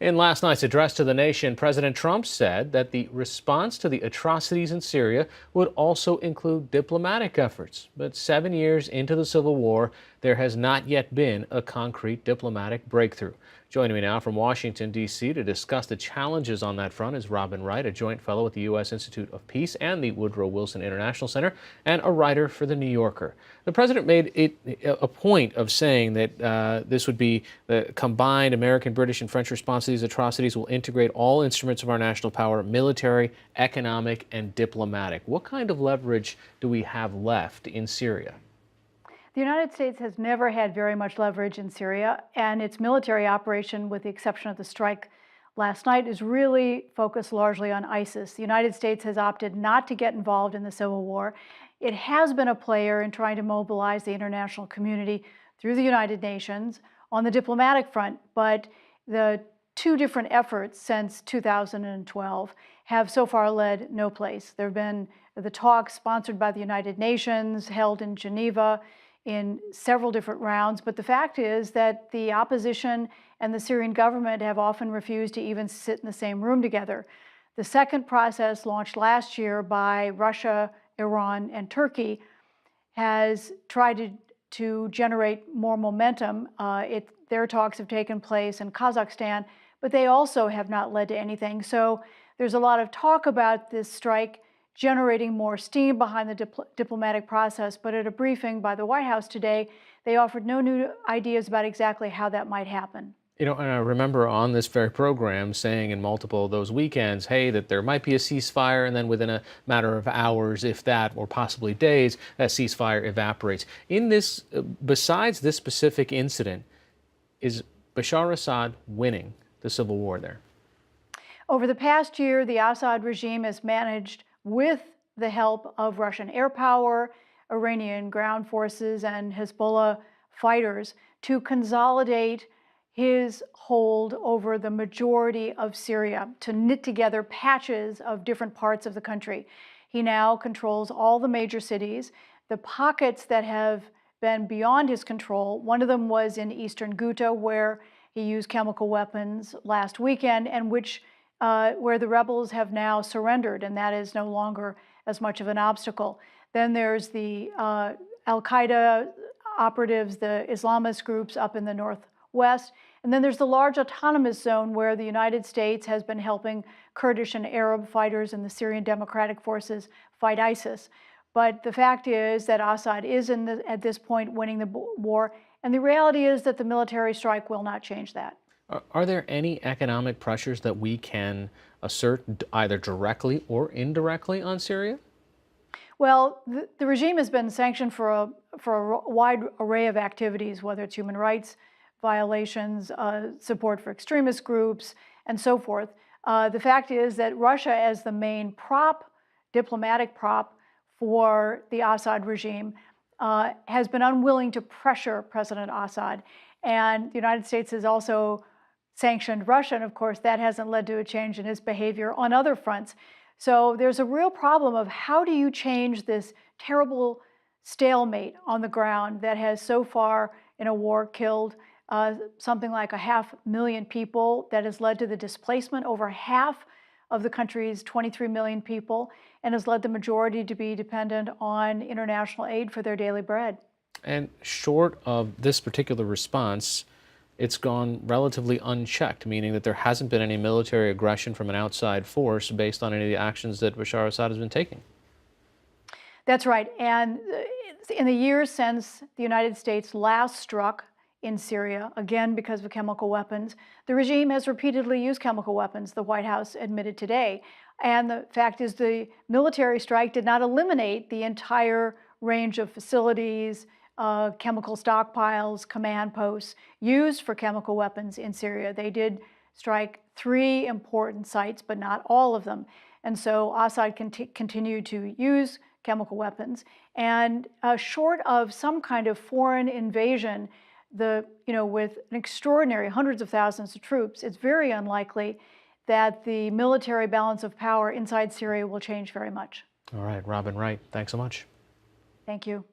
In last night's address to the nation, President Trump said that the response to the atrocities in Syria would also include diplomatic efforts. But 7 years into the civil war, there has not yet been a concrete diplomatic breakthrough. Joining me now from Washington, D.C. to discuss the challenges on that front is Robin Wright, a joint fellow at the U.S. Institute of Peace and the Woodrow Wilson International Center, and a writer for The New Yorker. The president made it a point of saying that this would be the combined American, British, and French response to these atrocities will integrate all instruments of our national power, military, economic, and diplomatic. What kind of leverage do we have left in Syria? The United States has never had very much leverage in Syria, and its military operation, with the exception of the strike last night, is really focused largely on ISIS. The United States has opted not to get involved in the civil war. It has been a player in trying to mobilize the international community through the United Nations on the diplomatic front, but the two different efforts since 2012 have so far led no place. There have been the talks sponsored by the United Nations, held in Geneva, in several different rounds, but the fact is that the opposition and the Syrian government have often refused to even sit in the same room together. The second process, launched last year by Russia, Iran, and Turkey, has tried to generate more momentum. Their talks have taken place in Kazakhstan, but they also have not led to anything. So there's a lot of talk about this strike generating more steam behind the diplomatic process, but at a briefing by the White House today, they offered no new ideas about exactly how that might happen. You know, and I remember on this very program saying in multiple of those weekends, hey, that there might be a ceasefire, and then within a matter of hours, if that, or possibly days, that ceasefire evaporates. In this, besides this specific incident, is Bashar Assad winning the civil war there? Over the past year, the Assad regime has managed, with the help of Russian air power, Iranian ground forces, and Hezbollah fighters, to consolidate his hold over the majority of Syria, to knit together patches of different parts of the country. He now controls all the major cities. The pockets that have been beyond his control, one of them was in eastern Ghouta, where he used chemical weapons last weekend, and where the rebels have now surrendered, and that is no longer as much of an obstacle. Then there's the Al-Qaeda operatives, the Islamist groups up in the northwest, and then there's the large autonomous zone where the United States has been helping Kurdish and Arab fighters and the Syrian Democratic Forces fight ISIS. But the fact is that Assad is, at this point, winning the war, and the reality is that the military strike will not change that. Are there any economic pressures that we can assert either directly or indirectly on Syria? Well, the regime has been sanctioned for a wide array of activities, whether it's human rights violations, support for extremist groups, and so forth. The fact is that Russia, as the main diplomatic prop for the Assad regime, has been unwilling to pressure President Assad. And the United States has also sanctioned Russia, and of course that hasn't led to a change in his behavior on other fronts. So there's a real problem of how do you change this terrible stalemate on the ground that has so far in a war killed something like 500,000 people, that has led to the displacement over half of the country's 23 million people, and has led the majority to be dependent on international aid for their daily bread. And short of this particular response, it's gone relatively unchecked, meaning that there hasn't been any military aggression from an outside force based on any of the actions that Bashar Assad has been taking. That's right. And in the years since the United States last struck in Syria, again because of chemical weapons, the regime has repeatedly used chemical weapons, the White House admitted today. And the fact is the military strike did not eliminate the entire range of facilities, chemical stockpiles, command posts used for chemical weapons in Syria. They did strike 3 important sites, but not all of them. And so Assad continued to use chemical weapons. And short of some kind of foreign invasion, with an extraordinary hundreds of thousands of troops, it's very unlikely that the military balance of power inside Syria will change very much. All right, Robin Wright, thanks so much. Thank you.